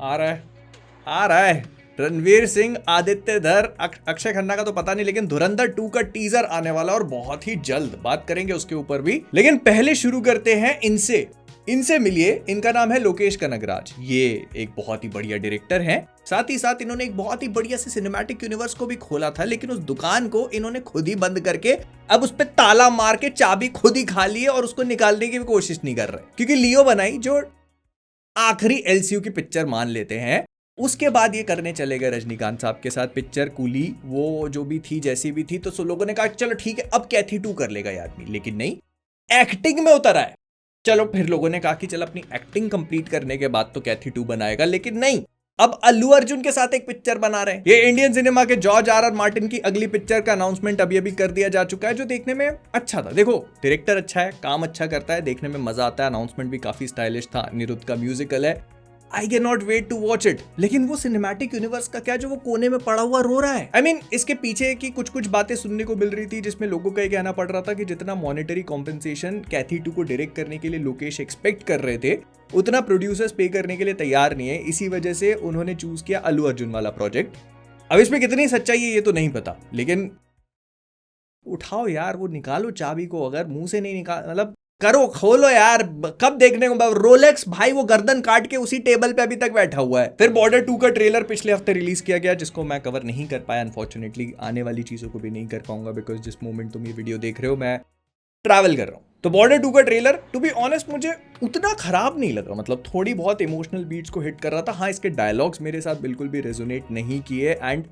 आ रहा है, आ रहा है। रणवीर सिंह, आदित्य धर, अक्षय खन्ना का तो पता नहीं, लेकिन धुरंधर 2 का टीजर आने वाला और बहुत ही जल्द बात करेंगे उसके ऊपर भी। लेकिन पहले शुरू करते हैं इनसे मिलिए। इनका नाम है लोकेश कनगराज। ये एक बहुत ही बढ़िया डायरेक्टर हैं। साथ ही साथ इन्होंने एक बहुत ही बढ़िया से सिनेमैटिक यूनिवर्स को भी खोला था, लेकिन उस दुकान को इन्होंने खुद ही बंद करके अब उस पे ताला मार के चाबी खुद ही खा ली है और उसको निकालने की भी कोशिश नहीं कर रहे, क्योंकि लियो बनाई जो आखिरी एलसीयू की पिक्चर मान लेते हैं। उसके बाद ये करने चले गए रजनीकांत साहब के साथ पिक्चर कूली, वो जो भी थी जैसी भी थी। तो लोगों ने कहा चलो ठीक है अब कैथी 2 कर लेगा ये आदमी, लेकिन नहीं, एक्टिंग में उतर आए। चलो फिर लोगों ने कहा कि चल अपनी एक्टिंग कंप्लीट करने के बाद तो कैथी 2 बनाएगा, लेकिन नहीं, अब अल्लू अर्जुन के साथ एक पिक्चर बना रहे हैं। ये इंडियन सिनेमा के जॉर्ज आर मार्टिन की अगली पिक्चर का अनाउंसमेंट अभी कर दिया जा चुका है, जो देखने में अच्छा था। देखो डायरेक्टर अच्छा है, काम अच्छा करता है, देखने में मजा आता है। अनाउंसमेंट भी काफी स्टाइलिश था। अनिरुद्ध का म्यूजिकल है, I can not wait to watch it. लेकिन वो सिनेमैटिक यूनिवर्स का क्या, जो वो कोने में पड़ा हुआ रो रहा है। I mean, इसके पीछे की कुछ बातें सुनने को मिल रही थी, जिसमें लोगों का ये कहना पड़ रहा था कि जितना मॉनेटरी कॉम्पेंसेशन कैथी 2 को डायरेक्ट करने के लिए लोकेश एक्सपेक्ट कर रहे थे, उतना प्रोड्यूसर्स पे करने के लिए तैयार नहीं है। इसी वजह से उन्होंने चूज किया अल्लू अर्जुन वाला प्रोजेक्ट। अब इसमें कितनी सच्चाई है ये तो नहीं पता, लेकिन उठाओ यार, वो निकालो चाबी को। अगर मुंह से नहीं निकाल, मतलब करो, खोलो यार। कब देखने को रोलेक्स भाई वो गर्दन काट के उसी टेबल पे अभी तक बैठा हुआ है। फिर बॉर्डर 2 का ट्रेलर पिछले हफ्ते रिलीज किया गया, जिसको मैं कवर नहीं कर पाया अनफॉर्चुनेटली। आने वाली चीजों को भी नहीं कर पाऊंगा, बिकॉज जिस मोमेंट तुम ये वीडियो देख रहे हो मैं ट्रैवल कर रहा हूं। तो बॉर्डर 2 का ट्रेलर टू बी ऑनेस्ट मुझे उतना खराब नहीं लगा। मतलब थोड़ी बहुत इमोशनल बीट्स को हिट कर रहा था। हाँ, इसके डायलॉग्स मेरे साथ बिल्कुल भी रेजोनेट नहीं किए, एंड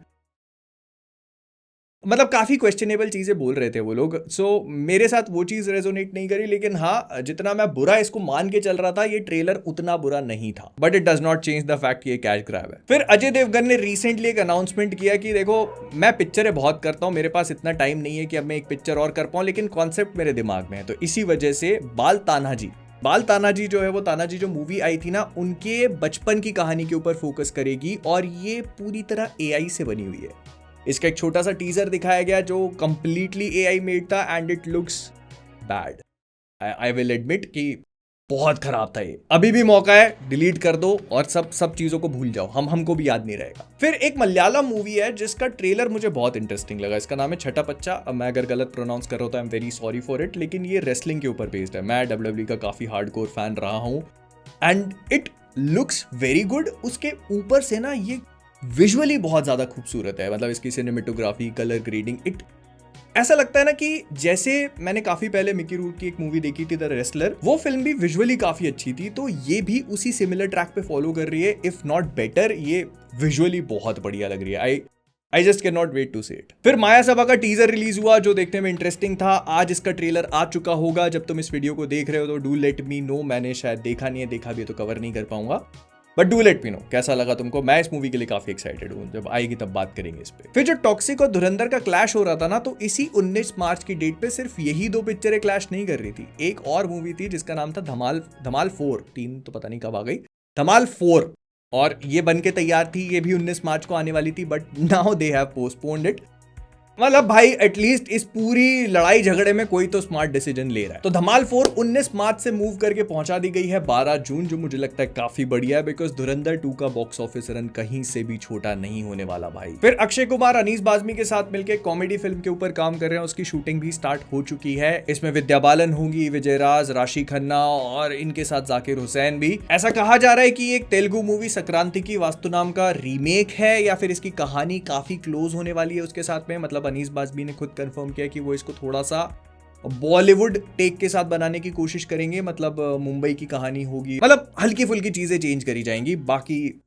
मतलब काफी क्वेश्चनेबल चीजें बोल रहे थे वो लोग। सो मेरे साथ वो चीज रेजोनेट नहीं करी। लेकिन हाँ, जितना मैं बुरा इसको मान के चल रहा था, ये ट्रेलर उतना बुरा नहीं था। But it does not change the fact कि ये कैश ग्रैब है। फिर अजय देवगन ने रिसेंटली एक अनाउंसमेंट किया कि देखो मैं पिक्चरें बहुत करता हूं, मेरे पास इतना टाइम नहीं है कि अब मैं एक पिक्चर और कर पाऊं, लेकिन कॉन्सेप्ट मेरे दिमाग में है। तो इसी वजह से बाल तानाजी जो है, वो तानाजी जो मूवी आई थी ना, उनके बचपन की कहानी के ऊपर फोकस करेगी, और ये पूरी तरह एआई से बनी हुई है। इसका एक छोटा सा टीजर दिखाया गया जो कंप्लीटली एआई मेड था, and it looks bad. I will admit कि बहुत खराब था ये। अभी भी मौका है, डिलीट कर दो और सब चीजों को भूल जाओ। हमको भी याद नहीं रहेगा। फिर एक मलयालम मूवी है जिसका ट्रेलर मुझे बहुत इंटरेस्टिंग लगा। इसका नाम है छठा बच्चा। अब मैं अगर गलत प्रोनाउंस कर रहा हूं तो I am very sorry for it, लेकिन ये रेसलिंग के ऊपर बेस्ड है। मैं डब्ल्यूडब्ल्यूई का काफी हार्डकोर फैन रहा हूं, and it looks very good. उसके ऊपर से ना ये विजुअली बहुत ज्यादा खूबसूरत है। मतलब इसकी सिनेमेटोग्राफी, कलर ग्रेडिंग, इट ऐसा लगता है ना कि जैसे मैंने काफी पहले मिकी रूट की एक मूवी देखी थी द रेसलर, वो फिल्म भी विजुअली काफी अच्छी थी। तो ये भी उसी सिमिलर ट्रैक पे फॉलो कर रही है, इफ नॉट बेटर। ये विजुअली बहुत बढ़िया लग रही है। I just can not wait to see it. फिर माया सभा का टीजर रिलीज हुआ, जो देखने में इंटरेस्टिंग था। आज इसका ट्रेलर आ चुका होगा जब तुम इस वीडियो को देख रहे हो, तो डू लेट मी नो। मैंने शायद देखा नहीं है, देखा भी तो कवर नहीं कर पाऊंगा, but do let me know कैसा लगा तुमको। मैं इस मूवी के लिए काफी एक्साइटेड हूँ, जब आएगी तब बात करेंगे इस पे। फिर जो टॉक्सिक और धुरंधर का क्लैश हो रहा था ना, तो इसी 19 मार्च की डेट पे सिर्फ यही 2 पिक्चरें क्लैश नहीं कर रही थी। एक और मूवी थी जिसका नाम था धमाल 4, 3 तो पता नहीं कब आ गई, धमाल 4, और ये बन के तैयार थी। ये भी 19 मार्च को आने वाली थी, but now they have postponed it. मतलब भाई एटलीस्ट इस पूरी लड़ाई झगड़े में कोई तो स्मार्ट डिसीजन ले रहा है। तो धमाल 4 19 मार्च से मूव करके पहुंचा दी गई है 12 जून, जो मुझे लगता है काफी बढ़िया है, बिकॉज धुरंधर 2 का बॉक्स ऑफिस रन कहीं से भी छोटा नहीं होने वाला भाई। फिर अक्षय कुमार अनीस बाज़मी के साथ मिलकर कॉमेडी फिल्म के ऊपर काम कर रहे हैं। उसकी शूटिंग भी स्टार्ट हो चुकी है। इसमें विद्या बालन होंगी, विजय राज, राशि खन्ना, और इनके साथ जाकिर हुसैन भी। ऐसा कहा जा रहा है कि एक तेलुगु मूवी संक्रांति की वास्तुनाम का रीमेक है, या फिर इसकी कहानी काफी क्लोज होने वाली है उसके साथ में। मतलब अनीस बाज़मी ने खुद कंफर्म किया कि वो इसको थोड़ा सा बॉलीवुड टेक के साथ बनाने की कोशिश करेंगे। मतलब मुंबई की कहानी होगी, मतलब हल्की फुल्की चीजें चेंज करी जाएंगी, बाकी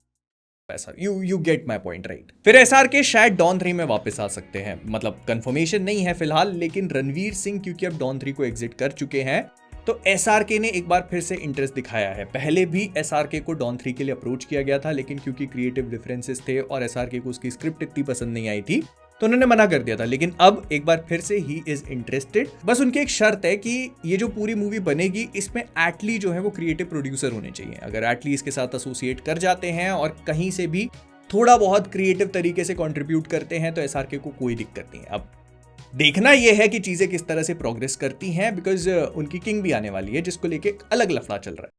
ऐसा you get my point right. फिर एसआरके शायद डॉन 3 में वापस आ सकते हैं। मतलब कंफर्मेशन नहीं है फिलहाल, लेकिन रणवीर सिंह क्योंकि अब डॉन 3 को एग्जिट कर चुके हैं, तो एसआरके ने एक बार फिर से इंटरेस्ट दिखाया है। पहले भी एसआरके को डॉन 3 के लिए अप्रोच किया गया था, लेकिन क्योंकि क्रिएटिव डिफरेंसेस थे और एसआरके को उसकी स्क्रिप्ट इतनी पसंद नहीं आई थी, तो उन्होंने मना कर दिया था। लेकिन अब एक बार फिर से ही इज इंटरेस्टेड। बस उनकी एक शर्त है कि ये जो पूरी मूवी बनेगी, इसमें एटली जो है वो क्रिएटिव प्रोड्यूसर होने चाहिए। अगर एटली इसके साथ एसोसिएट कर जाते हैं और कहीं से भी थोड़ा बहुत क्रिएटिव तरीके से कंट्रीब्यूट करते हैं, तो एसआरके को कोई दिक्कत नहीं है। अब देखना यह है कि चीजें किस तरह से प्रोग्रेस करती हैं, बिकॉज उनकी किंग भी आने वाली है, जिसको लेके अलग लफड़ा चल रहा है।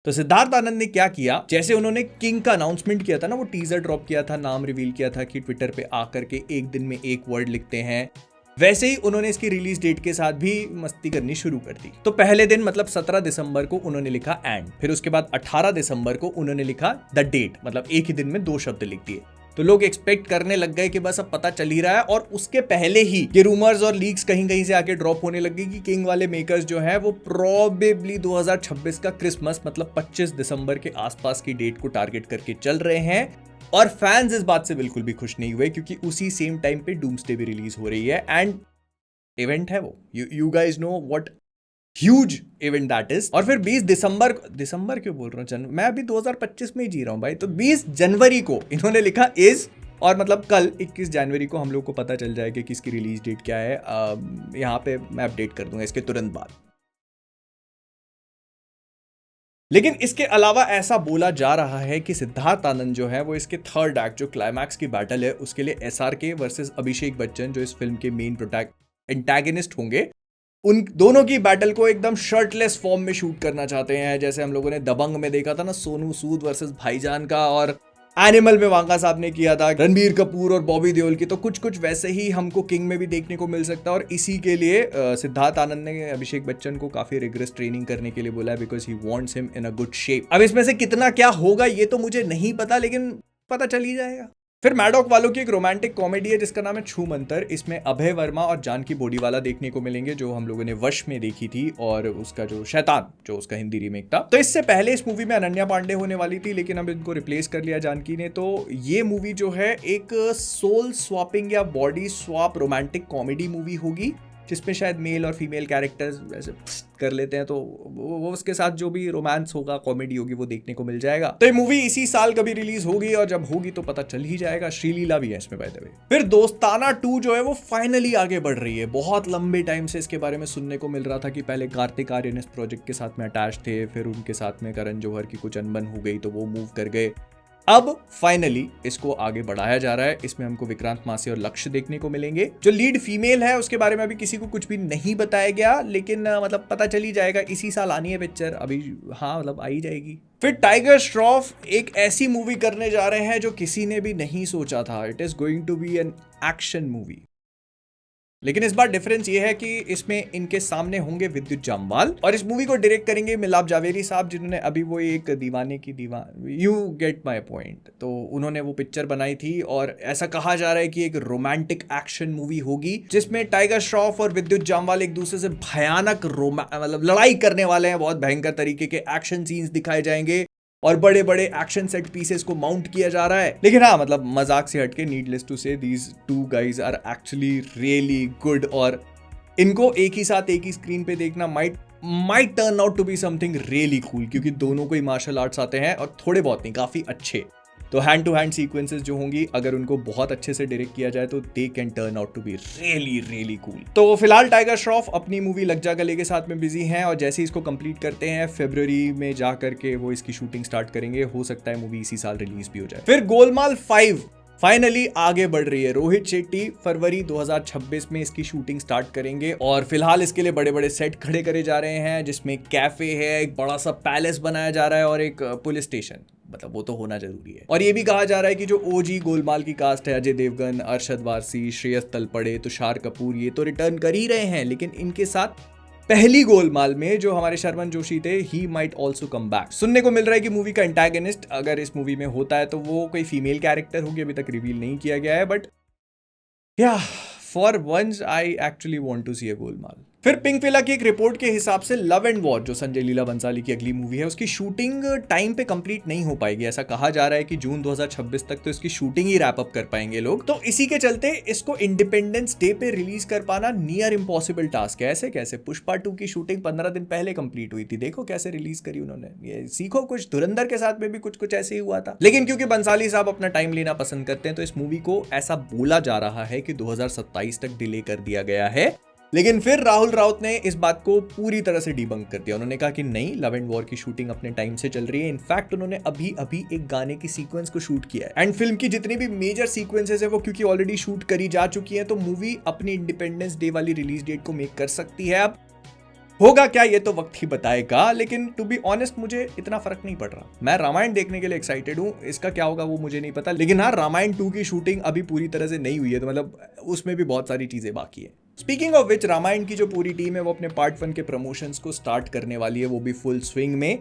तो सिद्धार्थ आनंद ने क्या किया, जैसे उन्होंने किंग का अनाउंसमेंट किया था ना, वो टीजर ड्रॉप किया था, नाम रिवील किया था कि ट्विटर पे आकर के एक दिन में एक वर्ड लिखते हैं, वैसे ही उन्होंने इसकी रिलीज डेट के साथ भी मस्ती करनी शुरू कर दी। तो पहले दिन मतलब 17 दिसंबर को उन्होंने लिखा एंड, फिर उसके बाद 18 दिसंबर को उन्होंने लिखा द डेट, मतलब एक ही दिन में 2 शब्द लिख दिए। तो लोग एक्सपेक्ट करने लग गए कि बस अब पता चल ही रहा है, और उसके पहले ही ये रूमर्स और लीक्स कहीं कहीं से आके ड्रॉप होने लग गई कि किंग वाले मेकर्स जो है वो प्रोबेबली 2026 का क्रिसमस मतलब 25 दिसंबर के आसपास की डेट को टारगेट करके चल रहे हैं। और फैंस इस बात से बिल्कुल भी खुश नहीं हुए, क्योंकि उसी सेम टाइम पे डूम्सडे भी रिलीज हो रही है, एंड इवेंट है वो, you guys know what huge event that is. और फिर 20 दिसंबर क्यों बोल रहा हूँ, मैं अभी 2025 में ही जी रहा हूँ भाई। तो 20 जनवरी को इन्होंने लिखा इज, और मतलब कल 21 जनवरी को हम लोग को पता चल जाएगा कि इसकी रिलीज डेट क्या है। यहाँ पे मैं अपडेट कर दूंगा इसके तुरंत बाद। लेकिन इसके अलावा ऐसा बोला जा रहा है कि सिद्धार्थ आनंद जो है वो इसके थर्ड एक्ट, जो क्लाइमैक्स की बैटल है, उसके लिए SRK वर्सेस अभिषेक बच्चन, जो इस फिल्म के मेन एंटागनिस्ट होंगे, उन दोनों की बैटल को एकदम शर्टलेस फॉर्म में शूट करना चाहते हैं। जैसे हम लोगों ने दबंग में देखा था ना, सोनू सूद वर्सेस भाईजान का, और एनिमल में वांगा साहब ने किया था रणबीर कपूर और बॉबी देओल की। तो कुछ कुछ वैसे ही हमको किंग में भी देखने को मिल सकता है। और इसी के लिए सिद्धार्थ आनंद ने अभिषेक बच्चन को काफी रिग्रेस ट्रेनिंग करने के लिए बोला है, because he wants him in a good shape. अब इसमें से कितना क्या होगा ये तो मुझे नहीं पता, लेकिन पता चल ही जाएगा। फिर मैडॉक वालों की एक रोमांटिक कॉमेडी है जिसका नाम है छू मंतर। इसमें अभय वर्मा और जानकी बोडीवाला देखने को मिलेंगे, जो हम लोगों ने वश में देखी थी, और उसका जो शैतान, जो उसका हिंदी रीमेक था। तो इससे पहले इस मूवी में अनन्या पांडे होने वाली थी, लेकिन अब इनको रिप्लेस कर लिया जानकी ने। तो ये मूवी जो है एक सोल स्वैपिंग या body swap romantic comedy movie होगी, जिसमें शायद मेल और फीमेल कैरेक्टर्स वैसे कर लेते हैं, तो वो उसके साथ जो भी रोमांस होगा, कॉमेडी होगी, वो देखने को मिल जाएगा। तो ये मूवी इसी साल कभी रिलीज होगी, और जब होगी तो पता चल ही जाएगा। श्रीलीला भी है इसमें बाय द वे। फिर दोस्ताना 2 जो है वो फाइनली आगे बढ़ रही है। बहुत लंबे टाइम से इसके बारे में सुनने को मिल रहा था कि पहले कार्तिक आर्यन इस प्रोजेक्ट के साथ में अटैच थे, फिर उनके साथ में करण जौहर की कुछ अनबन हो गई तो वो मूव कर गए। अब फाइनली इसको आगे बढ़ाया जा रहा है। इसमें हमको विक्रांत मासी और लक्ष्य देखने को मिलेंगे। जो लीड फीमेल है उसके बारे में अभी किसी को कुछ भी नहीं बताया गया, लेकिन मतलब पता चल ही जाएगा। इसी साल आनी है पिक्चर अभी, हाँ मतलब आ ही जाएगी। फिर टाइगर श्रॉफ एक ऐसी मूवी करने जा रहे हैं जो किसी ने भी नहीं सोचा था। It is going to be an action movie, लेकिन इस बार डिफरेंस ये है कि इसमें इनके सामने होंगे विद्युत जामवाल, और इस मूवी को डायरेक्ट करेंगे मिलाप जावेरी साहब, जिन्होंने अभी वो एक दीवाने की यू गेट माय पॉइंट, तो उन्होंने वो पिक्चर बनाई थी। और ऐसा कहा जा रहा है कि एक रोमांटिक एक्शन मूवी होगी, जिसमें टाइगर श्रॉफ और विद्युत जामवाल एक दूसरे से भयानक मतलब लड़ाई करने वाले हैं। बहुत भयंकर तरीके के एक्शन सीन्स दिखाए जाएंगे, और बड़े बड़े एक्शन सेट पीसेस को माउंट किया जा रहा है। लेकिन हाँ मतलब मजाक से हटके, needless to say these 2 guys are actually really good, और इनको एक ही साथ एक ही स्क्रीन पे देखना might turn out to be something really cool, क्योंकि दोनों को ही मार्शल आर्ट्स आते हैं, और थोड़े बहुत नहीं, काफी अच्छे। तो हैंड टू हैंड सीक्वेंसेस जो होंगी, अगर उनको बहुत अच्छे से डायरेक्ट किया जाए तो they can turn out to be really really cool. तो फिलहाल टाइगर श्रॉफ अपनी मूवी लग जा गले के साथ में बिजी हैं, और जैसे ही इसको कंप्लीट करते हैं फरवरी में जा करके वो इसकी शूटिंग स्टार्ट करेंगे। हो सकता है मूवी इसी साल रिलीज भी हो जाए। फिर गोलमाल 5 फाइनली आगे बढ़ रही है। रोहित शेट्टी फरवरी 2026 में इसकी शूटिंग स्टार्ट करेंगे, और फिलहाल इसके लिए बड़े बड़े सेट खड़े करे जा रहे हैं, जिसमें कैफे है, एक बड़ा सा पैलेस बनाया जा रहा है, और एक पुलिस स्टेशन, मतलब वो तो होना जरूरी है। और ये भी कहा जा रहा है कि जो ओजी गोलमाल की कास्ट है, अजय देवगन, अरशद वारसी, श्रेयस तलपड़े, तुषार कपूर, ये तो रिटर्न कर ही रहे हैं, लेकिन इनके साथ पहली गोलमाल में जो हमारे शर्मन जोशी थे, he might also come back. सुनने को मिल रहा है कि मूवी का एंटागनिस्ट अगर इस मूवी में होता है तो वो कोई फीमेल कैरेक्टर होगी, अभी तक रिवील नहीं किया गया है, बट या for once I actually want to see a Golmaal. फिर पिंक विला की एक रिपोर्ट के हिसाब से लव एंड वॉर, जो संजय लीला बंसाली की अगली मूवी है, उसकी शूटिंग टाइम पे कंप्लीट नहीं हो पाएगी। ऐसा कहा जा रहा है कि जून 2026 तक तो इसकी शूटिंग ही रैप अप कर पाएंगे लोग। तो इसी के चलते इसको इंडिपेंडेंस डे पे रिलीज कर पाना नियर इम्पॉसिबल टास्क है। ऐसे कैसे? पुष्पा 2 की शूटिंग 15 दिन पहले कंप्लीट हुई थी, देखो कैसे रिलीज करी उन्होंने। ये सीखो कुछ, धुरंधर के साथ में भी कुछ ऐसे ही हुआ था। लेकिन क्योंकि बंसाली साहब अपना टाइम लेना पसंद करते हैं, तो इस मूवी को ऐसा बोला जा रहा है कि 2027 तक डिले कर दिया गया है। लेकिन फिर राहुल राउत ने इस बात को पूरी तरह से डिबंक कर दिया। उन्होंने कहा कि नहीं, लव एंड वॉर की शूटिंग अपने टाइम से चल रही है। इनफैक्ट उन्होंने अभी एक गाने की सीक्वेंस को शूट किया है, एंड फिल्म की जितनी भी मेजर सीक्वेंसेस है वो क्योंकि ऑलरेडी शूट करी जा चुकी है, तो मूवी अपनी इंडिपेंडेंस डे वाली रिलीज डेट को मेक कर सकती है। अब होगा क्या ये तो वक्त ही बताएगा, लेकिन टू बी ऑनेस्ट मुझे इतना फर्क नहीं पड़ रहा। मैं रामायण देखने के लिए एक्साइटेड हूँ, इसका क्या होगा वो मुझे नहीं पता। लेकिन हाँ, रामायण 2 की शूटिंग अभी पूरी तरह से नहीं हुई है, तो मतलब उसमें भी बहुत सारी चीजें बाकी है। स्पीकिंग ऑफ विच, रामायण की जो पूरी टीम है वो अपने पार्ट 1 के प्रमोशंस को स्टार्ट करने वाली है, वो भी फुल स्विंग में।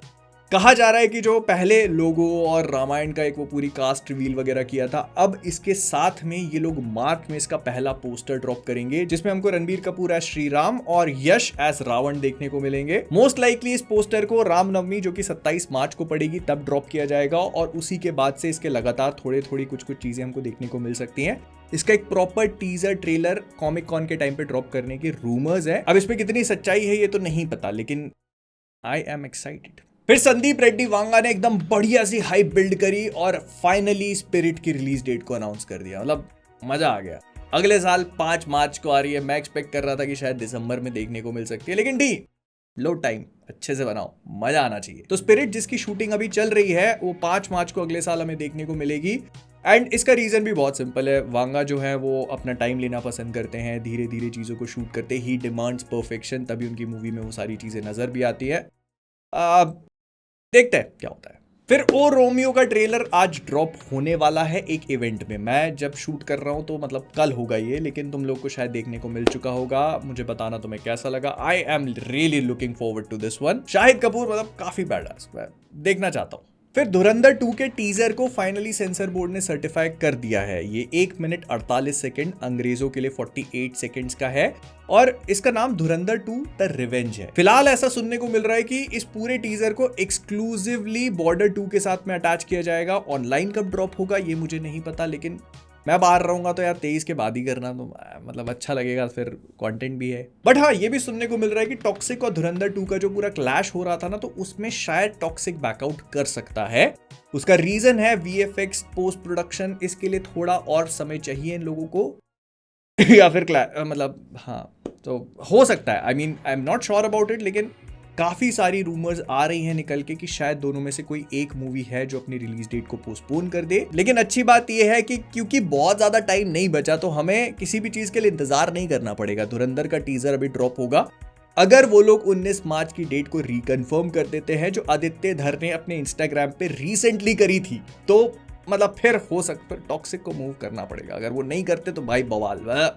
कहा जा रहा है कि जो पहले लोगो और रामायण का एक वो पूरी कास्ट रिवील वगैरह किया था, अब इसके साथ में ये लोग मार्च में इसका पहला पोस्टर ड्रॉप करेंगे, जिसमें हमको रणबीर कपूर एज श्री राम और यश एज रावण देखने को मिलेंगे। मोस्ट लाइकली इस पोस्टर को रामनवमी जो कि 27 मार्च को पड़ेगी तब ड्रॉप किया जाएगा, और उसी के बाद से इसके लगातार थोड़ी कुछ चीजें हमको देखने को मिल सकती हैं। इसका एक proper teaser trailer comic con के टाइम पे ड्रॉप करने की रूमर्स है। अब इसमें कितनी सच्चाई है ये तो नहीं पता, लेकिन आई एम एक्साइटेड। फिर संदीप रेड्डी वांगा ने एकदम बढ़िया सी हाइप बिल्ड करी और फाइनली स्पिरिट की रिलीज डेट को अनाउंस कर दिया। मतलब मजा आ गया। अगले साल 5 मार्च को आ रही है। मैं एक्सपेक्ट कर रहा था कि शायद दिसंबर में देखने को मिल सकती है, लेकिन डी लो टाइम, अच्छे से बनाओ, मजा आना चाहिए। तो स्पिरिट जिसकी शूटिंग अभी चल रही है वो 5 मार्च को अगले साल हमें देखने को मिलेगी। एंड इसका रीजन भी बहुत सिंपल है। वांगा जो है वो अपना टाइम लेना पसंद करते हैं, धीरे धीरे चीजों को शूट करते ही डिमांड्स परफेक्शन, तभी उनकी मूवी में वो सारी चीजें नजर भी आती है। देखते हैं क्या होता है। फिर ओ रोमियो का ट्रेलर आज ड्रॉप होने वाला है एक इवेंट में। मैं जब शूट कर रहा हूं तो मतलब कल होगा ये, लेकिन तुम लोग को शायद देखने को मिल चुका होगा। मुझे बताना तुम्हें कैसा लगा। I am really looking forward to this one. Shahid Kapoor मतलब काफी बैडास, मैं देखना चाहता हूं। फिर धुरंधर 2 के टीजर को फाइनली सेंसर बोर्ड ने सर्टिफाई कर दिया है। ये 1 मिनट 48 सेकंड, अंग्रेजों के लिए 48 सेकंड्स का है, और इसका नाम धुरंधर 2 द रिवेंज है। फिलहाल ऐसा सुनने को मिल रहा है कि इस पूरे टीजर को एक्सक्लूसिवली बॉर्डर 2 के साथ में अटैच किया जाएगा। ऑनलाइन कब ड्रॉप होगा ये मुझे नहीं पता, लेकिन मैं बाहर रहूंगा तो यार 23 के बाद ही करना, तो मतलब अच्छा लगेगा, फिर कंटेंट भी है। बट हाँ, ये भी सुनने को मिल रहा है कि टॉक्सिक और धुरंधर 2 का जो पूरा क्लैश हो रहा था ना, तो उसमें शायद टॉक्सिक बैकआउट कर सकता है। उसका रीजन है VFX पोस्ट प्रोडक्शन। इसके लिए थोड़ा और समय चाहिए इन लोगों को या फिर मतलब हाँ, तो हो सकता है। I am not sure about it, लेकिन काफी सारी रूमर्स आ रही हैं निकल के कि शायद दोनों में से कोई एक मूवी है जो अपनी रिलीज डेट को पोस्टपोन कर दे। लेकिन अच्छी बात यह है कि क्योंकि बहुत ज्यादा टाइम नहीं बचा, तो हमें किसी भी चीज के लिए इंतजार नहीं करना पड़ेगा। धुरंधर का टीजर अभी ड्रॉप होगा। अगर वो लोग 19 मार्च की डेट को रिकन्फर्म कर देते हैं, जो आदित्य धर ने अपने इंस्टाग्राम पे रिसेंटली करी थी, तो मतलब फिर हो सकता है टॉक्सिक को मूव करना पड़ेगा। अगर वो नहीं करते तो भाई बवाल।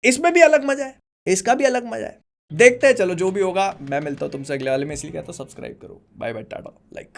इसमें भी अलग मजा है, इसका भी अलग मजा है। देखते हैं, चलो जो भी होगा। मैं मिलता हूं तुमसे अगले वाले में, इसलिए कहता हूं सब्सक्राइब करो। Bye bye, tata, like.